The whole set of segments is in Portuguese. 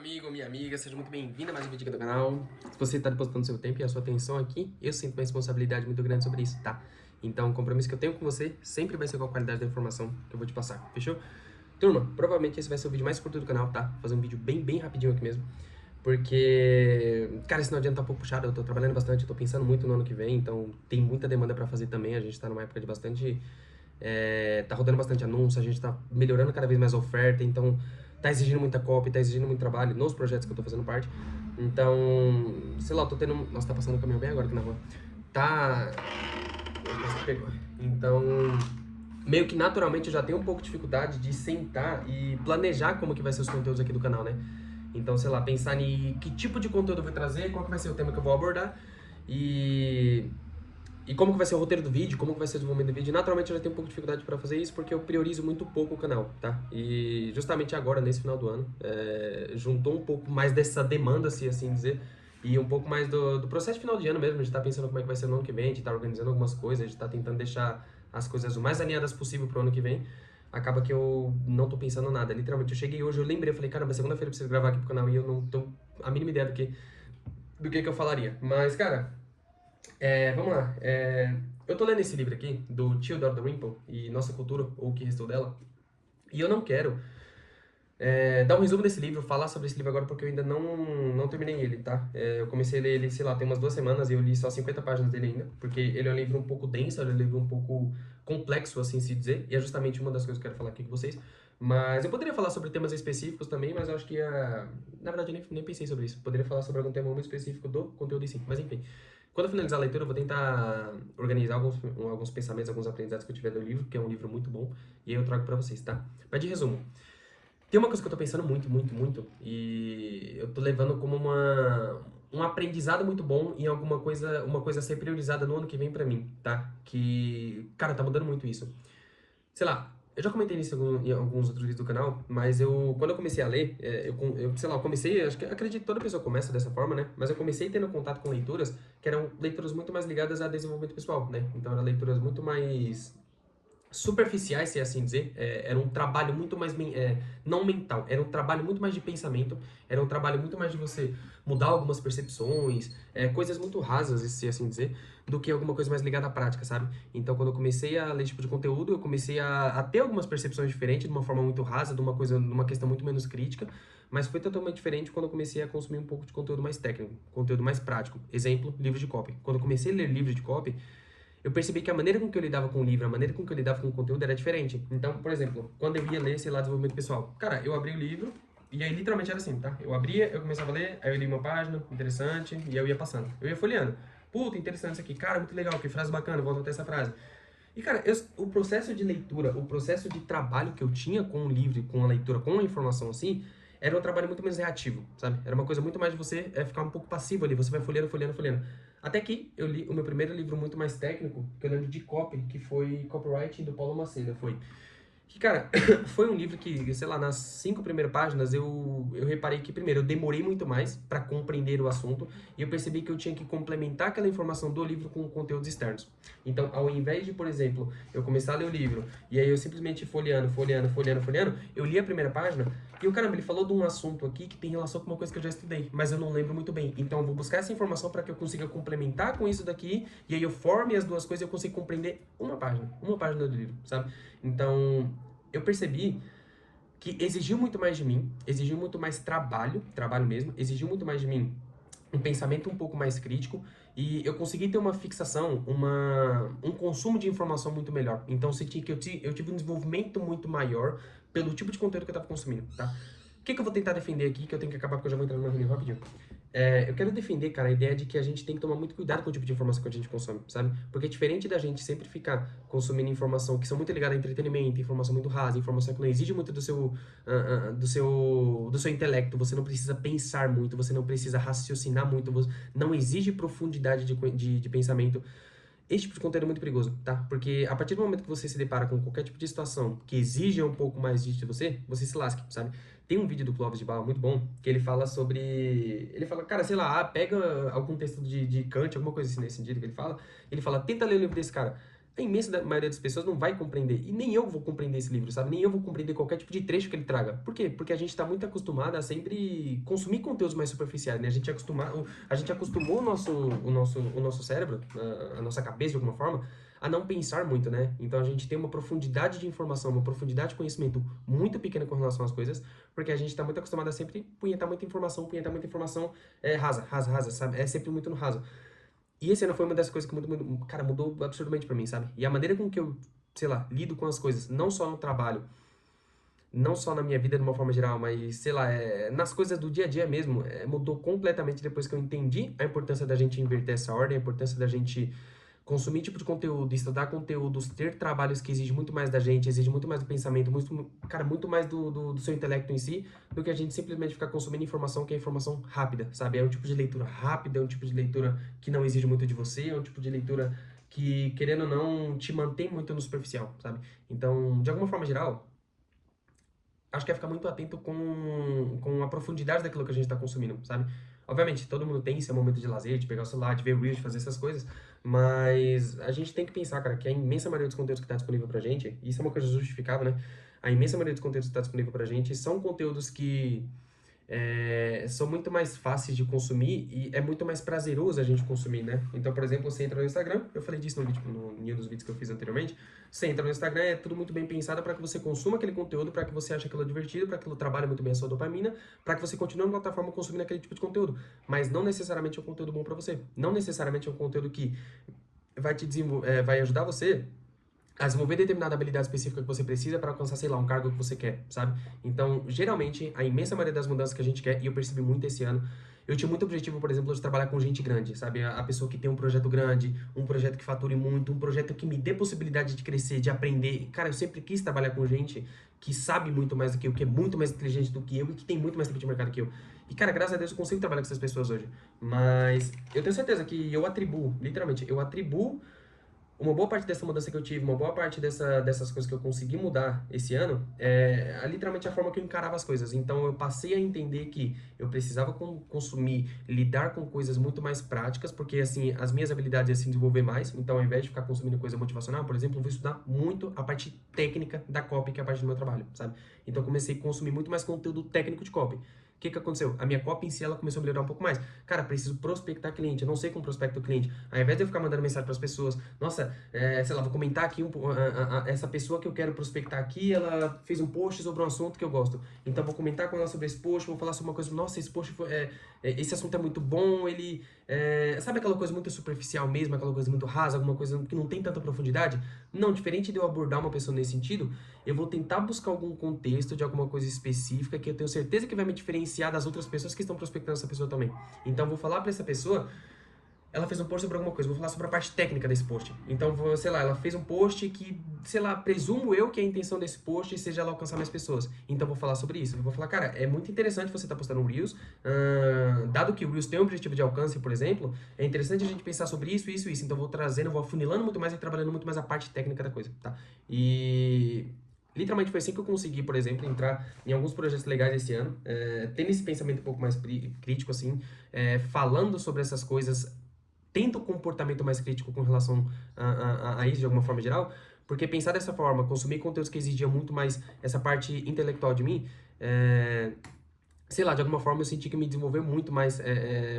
amigo, minha amiga, seja muito bem-vindo a mais um vídeo aqui do canal. Se você está depositando seu tempo e a sua atenção aqui, eu sinto uma responsabilidade muito grande sobre isso, tá? Então, o compromisso que eu tenho com você sempre vai ser com a qualidade da informação que eu vou te passar, fechou? Turma, provavelmente esse vai ser o vídeo mais curto do canal, tá? Vou fazer um vídeo bem rapidinho aqui mesmo. Porque, cara, esse final de ano tá um pouco puxado, eu tô trabalhando bastante, eu tô pensando muito no ano que vem, então tem muita demanda pra fazer também, a gente tá numa época de bastante... tá rodando bastante anúncio, a gente tá melhorando cada vez mais a oferta, então tá exigindo muita copy, tá exigindo muito trabalho nos projetos que eu tô fazendo parte. Então, sei lá, eu tô tendo... Nossa, tá passando um caminhão bem agora aqui na rua. Tá... Nossa, pegou. Então, meio que naturalmente eu já tenho um pouco de dificuldade de sentar e planejar como que vai ser os conteúdos aqui do canal, né? Então, sei lá, pensar em que tipo de conteúdo eu vou trazer, qual que vai ser o tema que eu vou abordar e como que vai ser o roteiro do vídeo, como que vai ser o desenvolvimento do vídeo. Naturalmente eu já tenho um pouco de dificuldade para fazer isso porque eu priorizo muito pouco o canal, tá? E justamente agora, nesse final do ano, juntou um pouco mais dessa demanda, se assim dizer, e um pouco mais do processo de final de ano mesmo, de estar pensando como é que vai ser no ano que vem, de estar organizando algumas coisas, de estar tentando deixar as coisas o mais alinhadas possível pro ano que vem. Acaba que eu não tô pensando nada. Literalmente, eu cheguei hoje, eu lembrei, eu falei, caramba, segunda-feira eu preciso gravar aqui pro canal e eu não tenho a mínima ideia do que eu falaria. Mas, cara, vamos lá. Eu tô lendo esse livro aqui, do Theodore Dalrymple, e Nossa Cultura, ou O Que Restou Dela, e eu não quero dar um resumo desse livro, falar sobre esse livro agora, porque eu ainda não terminei ele, tá? Eu comecei a ler ele, sei lá, tem umas 2 semanas, e eu li só 50 páginas dele ainda, porque ele é um livro um pouco denso, ele é um livro um pouco complexo, assim se dizer, e é justamente uma das coisas que eu quero falar aqui com vocês. Mas eu poderia falar sobre temas específicos também, mas eu acho que, na verdade, eu nem pensei sobre isso. Poderia falar sobre algum tema muito específico do conteúdo em si, mas enfim. Quando eu finalizar a leitura, eu vou tentar organizar alguns pensamentos, alguns aprendizados que eu tiver do livro, que é um livro muito bom, e aí eu trago pra vocês, tá? Mas de resumo, tem uma coisa que eu tô pensando muito, e eu tô levando como um aprendizado muito bom em uma coisa a ser priorizada no ano que vem pra mim, tá? Que, cara, tá mudando muito isso. Sei lá, eu já comentei isso em alguns outros vídeos do canal, mas quando eu comecei a ler, sei lá, eu comecei, acho que acredito que toda pessoa começa dessa forma, né? Mas eu comecei tendo contato com leituras que eram leituras muito mais ligadas a desenvolvimento pessoal, né? Então eram leituras muito mais superficiais, se assim dizer. Era um trabalho muito mais não mental, era um trabalho muito mais de pensamento, era um trabalho muito mais de você mudar algumas percepções, coisas muito rasas, se assim dizer, do que alguma coisa mais ligada à prática, sabe? Então, quando eu comecei a ler esse tipo de conteúdo, eu comecei a ter algumas percepções diferentes, de uma forma muito rasa, de uma questão muito menos crítica, mas foi totalmente diferente quando eu comecei a consumir um pouco de conteúdo mais técnico, conteúdo mais prático. Exemplo, livros de copy. Quando eu comecei a ler livros de copy, eu percebi que a maneira com que eu lidava com o livro, a maneira com que eu lidava com o conteúdo era diferente. Então, por exemplo, quando eu ia ler, sei lá, desenvolvimento pessoal, cara, eu abri o livro e aí literalmente era assim, tá? Eu abria, eu começava a ler, aí eu li uma página, interessante, e eu ia passando. Eu ia folheando. Puta, interessante isso aqui. Cara, muito legal, que frase bacana, vou anotar essa frase. E, cara, o processo de leitura, o processo de trabalho que eu tinha com o livro, com a leitura, com a informação assim, era um trabalho muito menos reativo, sabe? Era uma coisa muito mais de você ficar um pouco passivo ali, você vai folheando. Até que eu li o meu primeiro livro muito mais técnico, que eu lembro de copy, que foi Copywriting do Paulo Macedo, foi. Que, cara, foi um livro que, sei lá, nas 5 primeiras páginas eu reparei que, primeiro, eu demorei muito mais para compreender o assunto e eu percebi que eu tinha que complementar aquela informação do livro com conteúdos externos. Então, ao invés de, por exemplo, eu começar a ler o livro e aí eu simplesmente folheando, eu li a primeira página e o caramba, ele falou de um assunto aqui que tem relação com uma coisa que eu já estudei, mas eu não lembro muito bem. Então, eu vou buscar essa informação para que eu consiga complementar com isso daqui e aí eu forme as duas coisas e eu consigo compreender uma página do livro, sabe? Então, eu percebi que exigiu muito mais de mim, exigiu muito mais trabalho mesmo, exigiu muito mais de mim um pensamento um pouco mais crítico e eu consegui ter uma fixação, um consumo de informação muito melhor. Então, eu senti que eu tive um desenvolvimento muito maior pelo tipo de conteúdo que eu estava consumindo, tá? O que eu vou tentar defender aqui, que eu tenho que acabar porque eu já vou entrar numa reunião rapidinho. Eu quero defender, cara, a ideia de que a gente tem que tomar muito cuidado com o tipo de informação que a gente consome, sabe? Porque é diferente da gente sempre ficar consumindo informação que são muito ligadas a entretenimento, informação muito rasa, informação que não exige muito do seu intelecto, você não precisa pensar muito, você não precisa raciocinar muito, não exige profundidade de pensamento. Esse tipo de conteúdo é muito perigoso, tá? Porque a partir do momento que você se depara com qualquer tipo de situação que exija um pouco mais de você se lasca, sabe? Tem um vídeo do Clóvis de Barra muito bom, que ele fala sobre... Ele fala, cara, sei lá, pega algum texto de Kant, alguma coisa assim nesse sentido que ele fala, tenta ler o livro desse cara. a imensa maioria das pessoas não vai compreender. E nem eu vou compreender esse livro, sabe? Nem eu vou compreender qualquer tipo de trecho que ele traga. Por quê? Porque a gente tá muito acostumado a sempre consumir conteúdos mais superficiais, né? A gente acostumou o nosso cérebro, a nossa cabeça de alguma forma, a não pensar muito, né? Então a gente tem uma profundidade de informação, uma profundidade de conhecimento muito pequena com relação às coisas, porque a gente tá muito acostumado a sempre punhetar muita informação rasa, sabe? É sempre muito no raso. E esse ano foi uma das coisas que cara, mudou absurdamente pra mim, sabe? E a maneira com que eu, sei lá, lido com as coisas, não só no trabalho, não só na minha vida de uma forma geral, mas, sei lá, nas coisas do dia a dia mesmo, mudou completamente depois que eu entendi a importância da gente inverter essa ordem, a importância da gente consumir tipo de conteúdo, estudar conteúdos, ter trabalhos que exigem muito mais da gente, exige muito mais do pensamento, cara, muito mais do seu intelecto em si, do que a gente simplesmente ficar consumindo informação que é informação rápida, sabe? É um tipo de leitura rápida, é um tipo de leitura que não exige muito de você, é um tipo de leitura que, querendo ou não, te mantém muito no superficial, sabe? Então, de alguma forma geral, acho que é ficar muito atento com a profundidade daquilo que a gente está consumindo, sabe? Obviamente, todo mundo tem seu momento de lazer, de pegar o celular, de ver Reels, de fazer essas coisas, mas a gente tem que pensar, cara, que a imensa maioria dos conteúdos que está disponível pra gente, e isso é uma coisa justificável, né? A imensa maioria dos conteúdos que está disponível pra gente são conteúdos que são muito mais fáceis de consumir e é muito mais prazeroso a gente consumir, né? Então, por exemplo, você entra no Instagram, eu falei disso no vídeo, em um dos vídeos que eu fiz anteriormente, você entra no Instagram, é tudo muito bem pensado para que você consuma aquele conteúdo, para que você ache aquilo divertido, para que aquilo trabalhe muito bem a sua dopamina, para que você continue na plataforma consumindo aquele tipo de conteúdo. Mas não necessariamente é um conteúdo bom para você. Não necessariamente é um conteúdo que vai ajudar você a desenvolver determinada habilidade específica que você precisa para alcançar, sei lá, um cargo que você quer, sabe? Então, geralmente, a imensa maioria das mudanças que a gente quer, e eu percebi muito esse ano, eu tinha muito objetivo, por exemplo, de trabalhar com gente grande, sabe? A pessoa que tem um projeto grande, um projeto que fature muito, um projeto que me dê possibilidade de crescer, de aprender. Cara, eu sempre quis trabalhar com gente que sabe muito mais do que eu, que é muito mais inteligente do que eu e que tem muito mais tempo de mercado que eu. E, cara, graças a Deus eu consigo trabalhar com essas pessoas hoje. Mas eu tenho certeza que eu atribuo, literalmente, eu atribuo uma boa parte dessa mudança que eu tive, uma boa parte dessas coisas que eu consegui mudar esse ano, literalmente a forma que eu encarava as coisas. Então eu passei a entender que eu precisava consumir, lidar com coisas muito mais práticas, porque assim, as minhas habilidades iam se desenvolver mais. Então ao invés de ficar consumindo coisa motivacional, por exemplo, eu vou estudar muito a parte técnica da copy, que é a parte do meu trabalho, sabe? Então eu comecei a consumir muito mais conteúdo técnico de copy. O que que aconteceu? A minha copy em si, ela começou a melhorar um pouco mais. Cara, preciso prospectar cliente, eu não sei como prospecto o cliente. Ao invés de eu ficar mandando mensagem para as pessoas, nossa, sei lá, vou comentar aqui essa pessoa que eu quero prospectar aqui, ela fez um post sobre um assunto que eu gosto. Então vou comentar com ela sobre esse post, vou falar sobre uma coisa, nossa, esse post esse assunto é muito bom, ele sabe aquela coisa muito superficial mesmo, aquela coisa muito rasa, alguma coisa que não tem tanta profundidade? Não, diferente de eu abordar uma pessoa nesse sentido, eu vou tentar buscar algum contexto de alguma coisa específica que eu tenho certeza que vai me diferenciar das outras pessoas que estão prospectando essa pessoa também. Então vou falar para essa pessoa, ela fez um post sobre alguma coisa, vou falar sobre a parte técnica desse post. Então, sei lá, ela fez um post que, sei lá, presumo eu que a intenção desse post seja ela alcançar mais pessoas. Então, vou falar sobre isso. Eu vou falar, cara, é muito interessante você estar postando um Reels, dado que o Reels tem um objetivo de alcance, por exemplo, é interessante a gente pensar sobre isso, isso, isso. Então, vou trazendo, vou afunilando muito mais e trabalhando muito mais a parte técnica da coisa, tá? E literalmente foi assim que eu consegui, por exemplo, entrar em alguns projetos legais esse ano, tendo esse pensamento um pouco mais crítico, assim, falando sobre essas coisas, tendo um comportamento mais crítico com relação a isso de alguma forma geral, porque pensar dessa forma, consumir conteúdos que exigiam muito mais essa parte intelectual de mim, sei lá, de alguma forma eu senti que me desenvolveu muito mais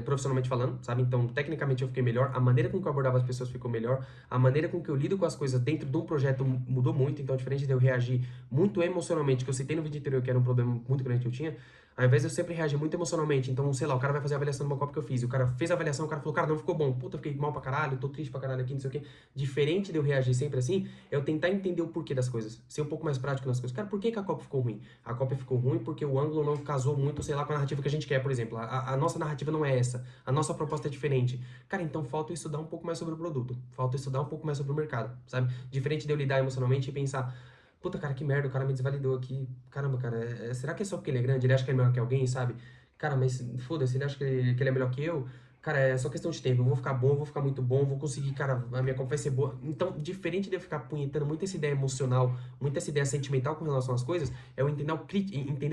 profissionalmente falando, sabe? Então, tecnicamente eu fiquei melhor, a maneira com que eu abordava as pessoas ficou melhor, a maneira com que eu lido com as coisas dentro de um projeto mudou muito, então, diferente de eu reagir muito emocionalmente, que eu citei no vídeo anterior que era um problema muito grande que eu tinha, ao invés de eu sempre reagir muito emocionalmente, então, sei lá, o cara vai fazer a avaliação de uma copa que eu fiz, e o cara fez a avaliação, o cara falou, cara, não ficou bom, puta, eu fiquei mal pra caralho, tô triste pra caralho aqui, não sei o quê. Diferente de eu reagir sempre assim, é eu tentar entender o porquê das coisas, ser um pouco mais prático nas coisas. Cara, por que que a copa ficou ruim? A cópia ficou ruim porque o ângulo não casou muito, sei lá, com a narrativa que a gente quer, por exemplo. A nossa narrativa não é essa. A nossa proposta é diferente. Cara, então falta estudar um pouco mais sobre o produto. Falta estudar um pouco mais sobre o mercado, sabe? Diferente de eu lidar emocionalmente e pensar, puta, cara, que merda, o cara me desvalidou aqui. Caramba, cara, será que é só porque ele é grande? Ele acha que ele é melhor que alguém, sabe? Cara, mas foda-se, ele acha que ele é melhor que eu? Cara, é só questão de tempo. Eu vou ficar bom, eu vou ficar muito bom, vou conseguir, cara, a minha conta vai ser boa. Então, diferente de eu ficar punhetando muito essa ideia emocional, muito essa ideia sentimental com relação às coisas, é eu entender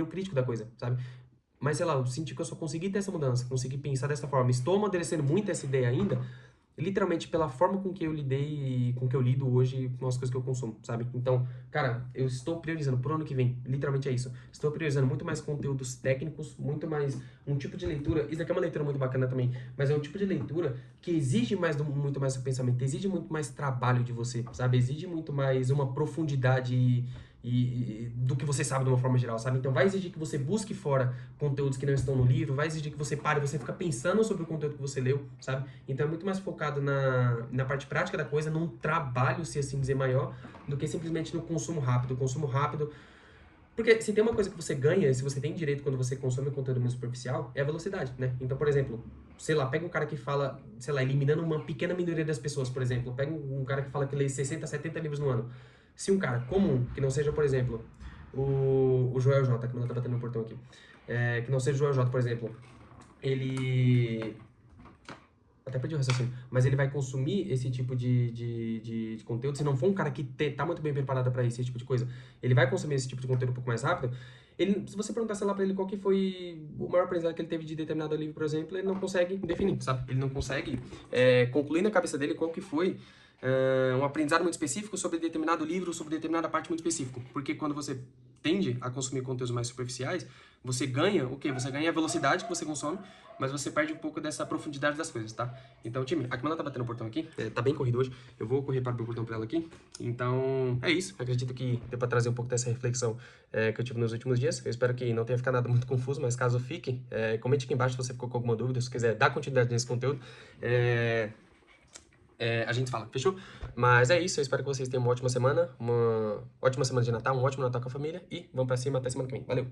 o crítico da coisa, sabe? Mas, sei lá, eu senti que eu só consegui ter essa mudança, consegui pensar dessa forma. Estou amadurecendo muito essa ideia ainda, literalmente pela forma com que eu lidei, com que eu lido hoje com as coisas que eu consumo, sabe? Então, cara, eu estou priorizando pro ano que vem, literalmente é isso. Estou priorizando muito mais conteúdos técnicos, muito mais um tipo de leitura. Isso daqui é uma leitura muito bacana também, mas é um tipo de leitura que exige muito mais seu pensamento, exige muito mais trabalho de você, sabe? Exige muito mais uma profundidade do que você sabe de uma forma geral, sabe? Então vai exigir que você busque fora conteúdos que não estão no livro, vai exigir que você pare, você fica pensando sobre o conteúdo que você leu, sabe? Então é muito mais focado na parte prática da coisa, num trabalho, se assim dizer, maior, do que simplesmente no consumo rápido. Consumo rápido. Porque se tem uma coisa que você ganha, se você tem direito quando você consome conteúdo muito superficial, é a velocidade, né? Então, por exemplo, sei lá, pega um cara que fala, sei lá, eliminando uma pequena minoria das pessoas, por exemplo. Pega um cara que fala que lê 60, 70 livros no ano. Se um cara comum, que não seja, por exemplo, o Joel J, que não tá batendo no portão aqui, que não seja o Joel J, por exemplo, ele até perdi o raciocínio, mas ele vai consumir esse tipo de conteúdo, se não for um cara que tá muito bem preparado para esse tipo de coisa, ele vai consumir esse tipo de conteúdo um pouco mais rápido. Ele, se você perguntar, sei lá, pra ele qual que foi o maior aprendizado que ele teve de determinado livro, por exemplo, ele não consegue definir, sabe? Ele não consegue concluir na cabeça dele qual que foi um aprendizado muito específico sobre determinado livro, sobre determinada parte muito específico. Porque quando você tende a consumir conteúdos mais superficiais, você ganha o quê? Você ganha a velocidade que você consome, mas você perde um pouco dessa profundidade das coisas, tá? Então, time, a Camila tá batendo o portão aqui, tá bem corrido hoje, eu vou correr para abrir o portão pra ela aqui. Então, é isso, acredito que deu pra trazer um pouco dessa reflexão que eu tive nos últimos dias. Eu espero que não tenha ficado nada muito confuso, mas caso fique, comente aqui embaixo se você ficou com alguma dúvida, se quiser dar continuidade nesse conteúdo. A gente fala, fechou? Mas é isso, eu espero que vocês tenham uma ótima semana de Natal, um ótimo Natal com a família e vamos pra cima até semana que vem. Valeu!